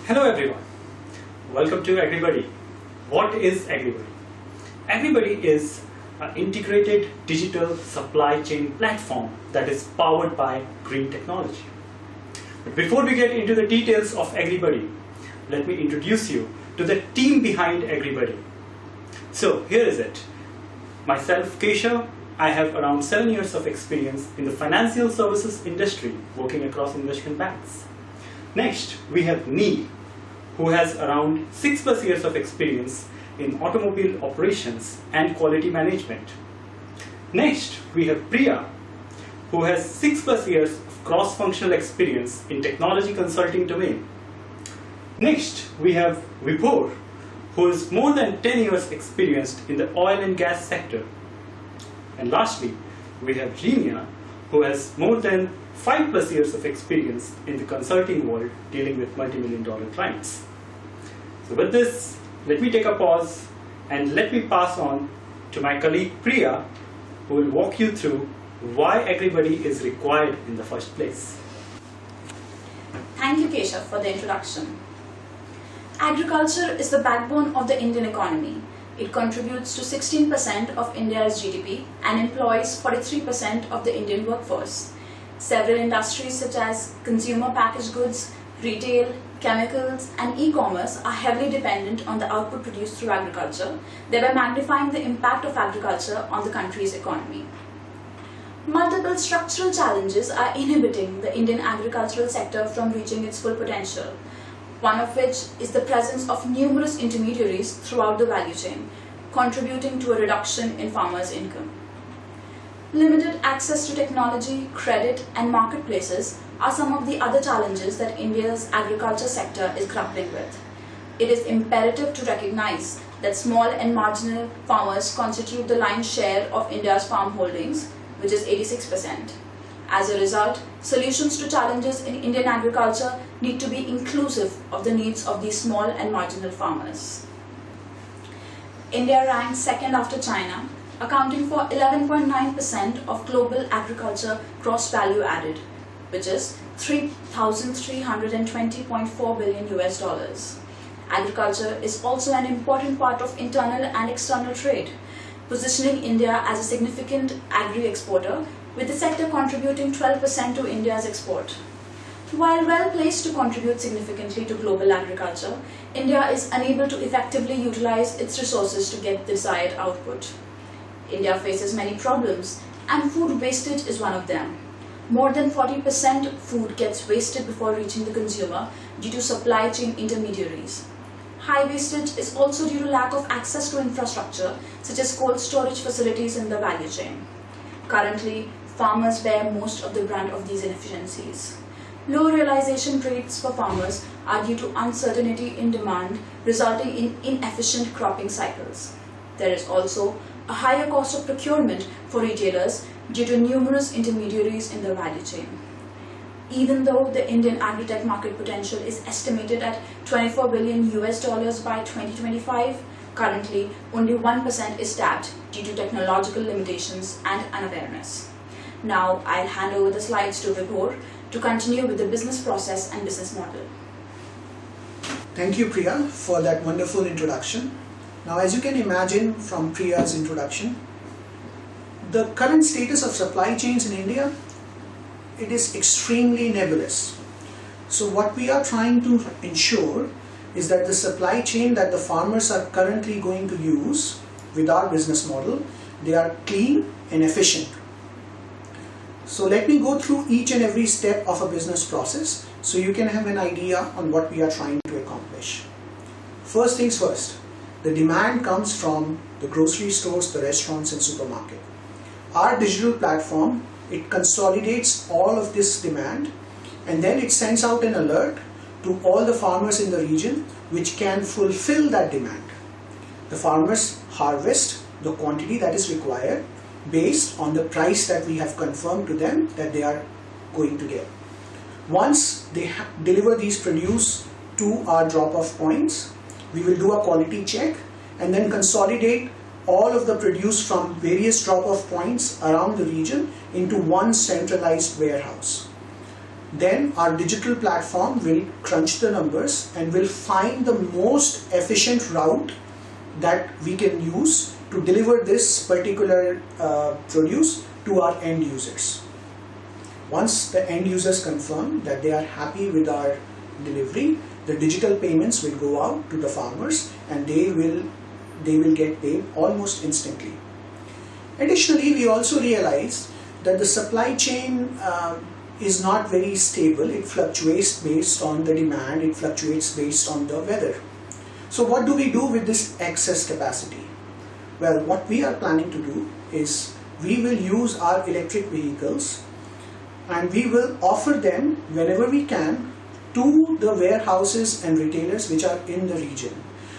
Hello everyone, welcome to AgriBuddy. What is AgriBuddy? AgriBuddy is an integrated digital supply chain platform that is powered by green technology. But before we get into the details of AgriBuddy, let me introduce you to the team behind AgriBuddy. So here is it. Myself, Keshav, I have around 7 years of experience in the financial services industry working across investment banks. Next, we have Neil, who has around 6+ years of experience in automobile operations and quality management. Next, we have Priya, who has 6+ years of cross-functional experience in technology consulting domain. Next, we have Vibhor, who has more than 10 years experienced in the oil and gas sector. And lastly, we have Genia, who has more than 5+ years of experience in the consulting world dealing with multi-million-dollar clients. So with this, let me take a pause and let me pass on to my colleague Priya, who will walk you through why AgriBuddy is required in the first place. Thank you, Keshav, for the introduction. Agriculture is the backbone of the Indian economy. It contributes to 16% of India's GDP and employs 43% of the Indian workforce. Several industries such as consumer packaged goods, retail, chemicals and e-commerce are heavily dependent on the output produced through agriculture, thereby magnifying the impact of agriculture on the country's economy. Multiple structural challenges are inhibiting the Indian agricultural sector from reaching its full potential, one of which is the presence of numerous intermediaries throughout the value chain, contributing to a reduction in farmers' income. Limited access to technology, credit and marketplaces are some of the other challenges that India's agriculture sector is grappling with. It is imperative to recognize that small and marginal farmers constitute the lion's share of India's farm holdings, which is 86%. As a result, solutions to challenges in Indian agriculture need to be inclusive of the needs of these small and marginal farmers. India ranks second after China, accounting for 11.9% of global agriculture gross value added, which is $3,320.4 billion. Agriculture is also an important part of internal and external trade, positioning India as a significant agri-exporter, with the sector contributing 12% to India's export. While well placed to contribute significantly to global agriculture, India is unable to effectively utilize its resources to get the desired output. India faces many problems, and food wastage is one of them. More than 40% food gets wasted before reaching the consumer due to supply chain intermediaries. High wastage is also due to lack of access to infrastructure, such as cold storage facilities in the value chain. Currently, farmers bear most of the brunt of these inefficiencies. Low realization rates for farmers are due to uncertainty in demand, resulting in inefficient cropping cycles. There is also a higher cost of procurement for retailers due to numerous intermediaries in the value chain. Even though the Indian agri-tech market potential is estimated at $24 billion by 2025, currently only 1% is tapped due to technological limitations and unawareness. Now I'll hand over the slides to Vibhor to continue with the business process and business model. Thank you, Priya, for that wonderful introduction. Now, as you can imagine from Priya's introduction, the current status of supply chains in India, it is extremely nebulous. So what we are trying to ensure is that the supply chain that the farmers are currently going to use with our business model, they are clean and efficient. So let me go through each and every step of a business process so you can have an idea on what we are trying to accomplish. First things first, the demand comes from the grocery stores, the restaurants and supermarket. Our digital platform, it consolidates all of this demand and then it sends out an alert to all the farmers in the region which can fulfill that demand. The farmers harvest the quantity that is required based on the price that we have confirmed to them that they are going to get. Once they deliver these produce to our drop-off points, we will do a quality check and then consolidate all of the produce from various drop-off points around the region into one centralized warehouse. then our digital platform will crunch the numbers and will find the most efficient route that we can use to deliver this particular produce to our end users. Once the end users confirm that they are happy with our delivery, the digital payments will go out to the farmers and they will get paid almost instantly. Additionally, we also realized that the supply chain is not very stable. It fluctuates based on the demand, it fluctuates based on the weather. So what do we do with this excess capacity? Well, what we are planning to do is we will use our electric vehicles and we will offer them whenever we can to the warehouses and retailers which are in the region.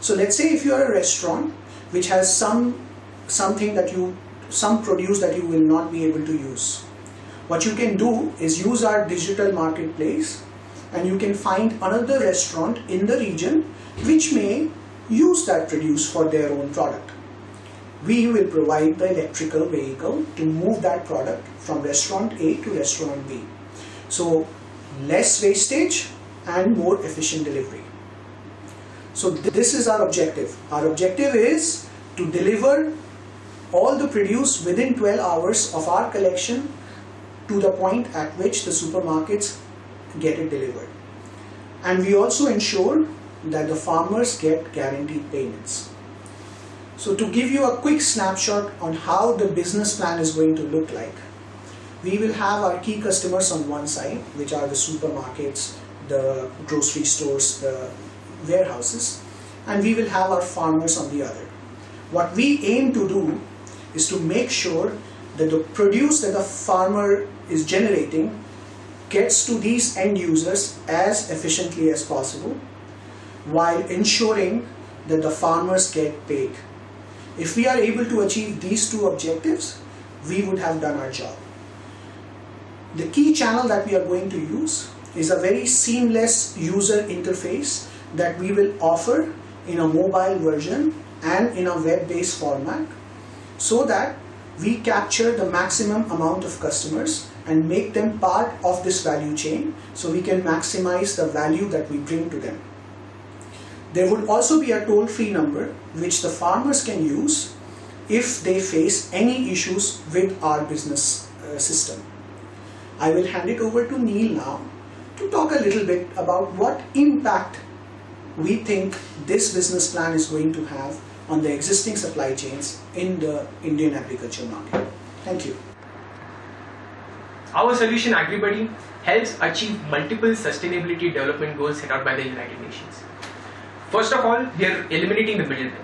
So let's say if you are a restaurant which has some produce that you will not be able to use, what you can do is use our digital marketplace and you can find another restaurant in the region which may use that produce for their own product. We will provide the electrical vehicle to move that product from restaurant A to restaurant B. So less wastage and more efficient delivery. So this is our objective. Our objective is to deliver all the produce within 12 hours of our collection to the point at which the supermarkets get it delivered. And we also ensure that the farmers get guaranteed payments. So to give you a quick snapshot on how the business plan is going to look like, we will have our key customers on one side, which are the supermarkets, the grocery stores, the warehouses, and we will have our farmers on the other. What we aim to do is to make sure that the produce that the farmer is generating gets to these end users as efficiently as possible, while ensuring that the farmers get paid. If we are able to achieve these two objectives, we would have done our job. The key channel that we are going to use is a very seamless user interface that we will offer in a mobile version and in a web-based format, so that we capture the maximum amount of customers and make them part of this value chain, so we can maximize the value that we bring to them. There would also be a toll-free number which the farmers can use if they face any issues with our business system. I will hand it over to Neil now to talk a little bit about what impact we think this business plan is going to have on the existing supply chains in the Indian agriculture market. Thank you. Our solution AgriBuddy helps achieve multiple sustainability development goals set out by the United Nations. First of all, we are eliminating the middlemen.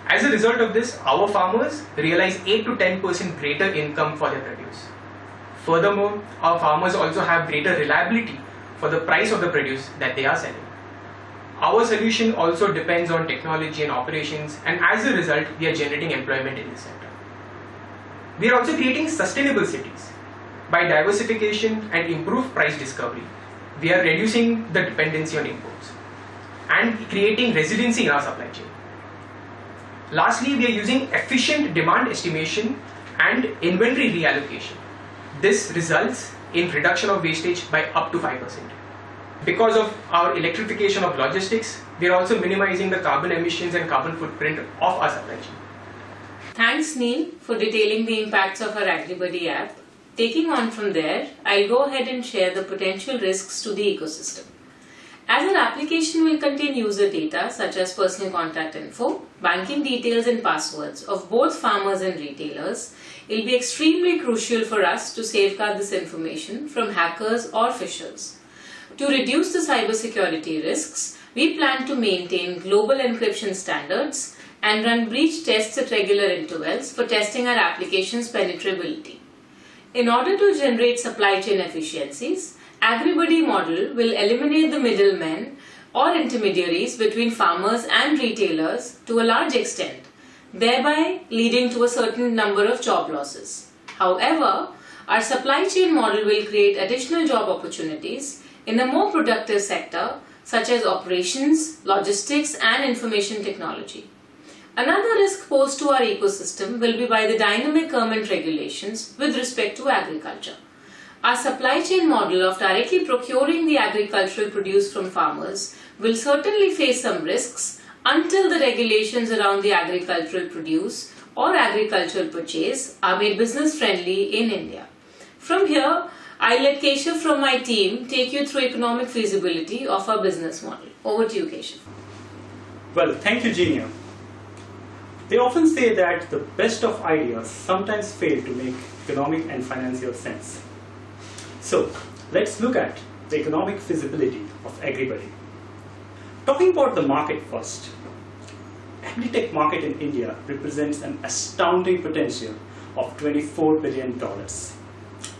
As a result of this, our farmers realize 8 to 10% greater income for their produce. Furthermore, our farmers also have greater reliability for the price of the produce that they are selling. Our solution also depends on technology and operations, and as a result, we are generating employment in this sector. We are also creating sustainable cities. By diversification and improved price discovery, we are reducing the dependency on imports and creating resiliency in our supply chain. Lastly, we are using efficient demand estimation and inventory reallocation. This results in reduction of wastage by up to 5%. Because of our electrification of logistics, we are also minimizing the carbon emissions and carbon footprint of our supply chain. Thanks, Neil, for detailing the impacts of our AgriBuddy app. Taking on from there, I'll go ahead and share the potential risks to the ecosystem. As our application will contain user data such as personal contact info, banking details and passwords of both farmers and retailers, it will be extremely crucial for us to safeguard this information from hackers or phishers. To reduce the cybersecurity risks, we plan to maintain global encryption standards and run breach tests at regular intervals for testing our application's penetrability. In order to generate supply chain efficiencies, AgriBuddy model will eliminate the middlemen or intermediaries between farmers and retailers to a large extent, thereby leading to a certain number of job losses. However, our supply chain model will create additional job opportunities in a more productive sector such as operations, logistics and information technology. Another risk posed to our ecosystem will be by the dynamic government regulations with respect to agriculture. Our supply chain model of directly procuring the agricultural produce from farmers will certainly face some risks until the regulations around the agricultural produce or agricultural purchase are made business friendly in India. From here, I'll let Keshav from my team take you through economic feasibility of our business model. Over to you, Keshav. Well, thank you, Genia. They often say that the best of ideas sometimes fail to make economic and financial sense. So, let's look at the economic feasibility of AgriBuddy. Talking about the market first. Agri-tech market in India represents an astounding potential of $24 billion.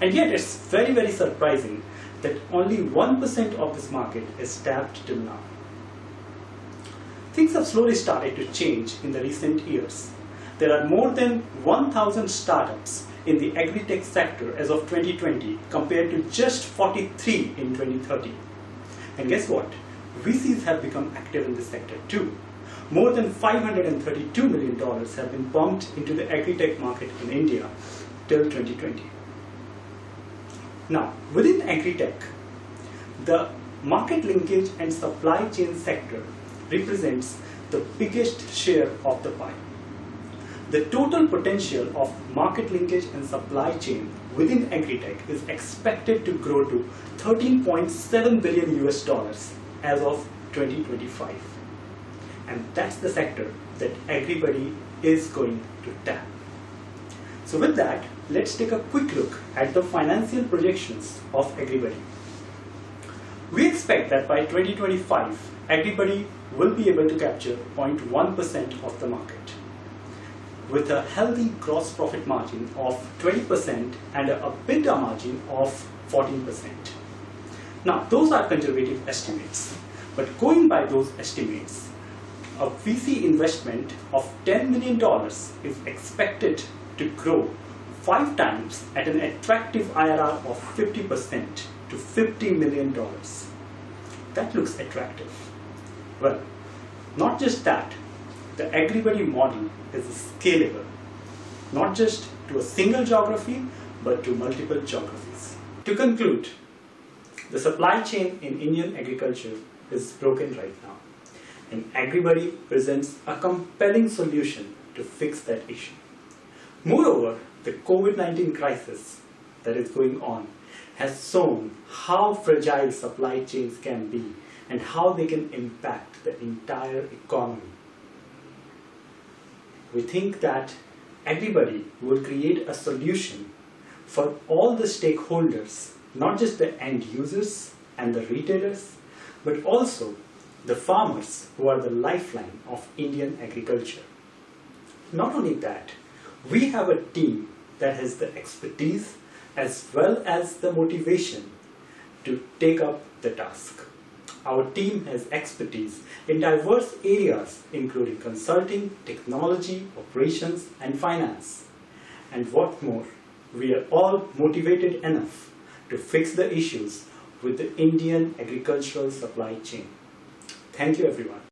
And yet it's very, very surprising that only 1% of this market is tapped till now. Things have slowly started to change in the recent years. There are more than 1,000 startups in the agri-tech sector as of 2020 compared to just 43 in 2030. And guess what? VCs have become active in this sector too. More than $532 million have been pumped into the agri-tech market in India till 2020. Now, within agri-tech, the market linkage and supply chain sector represents the biggest share of the pie. The total potential of market linkage and supply chain within agri-tech is expected to grow to $13.7 billion as of 2025. And that's the sector that AgriBuddy is going to tap. So with that, let's take a quick look at the financial projections of AgriBuddy. We expect that by 2025, AgriBuddy will be able to capture 0.1% of the market with a healthy gross profit margin of 20% and a EBITDA margin of 14%. Now, those are conservative estimates, but going by those estimates, a VC investment of $10 million is expected to grow 5 times at an attractive IRR of 50% to $50 million. That looks attractive. Well, not just that, the AgriBuddy model is scalable, not just to a single geography, but to multiple geographies. To conclude, the supply chain in Indian agriculture is broken right now, and AgriBuddy presents a compelling solution to fix that issue. Moreover, the COVID-19 crisis that is going on has shown how fragile supply chains can be and how they can impact the entire economy. We think that AgriBuddy will create a solution for all the stakeholders, not just the end users and the retailers, but also the farmers who are the lifeline of Indian agriculture. Not only that, we have a team that has the expertise as well as the motivation to take up the task. Our team has expertise in diverse areas including consulting, technology, operations, and finance. And what more, we are all motivated enough to fix the issues with the Indian agricultural supply chain. Thank you, everyone.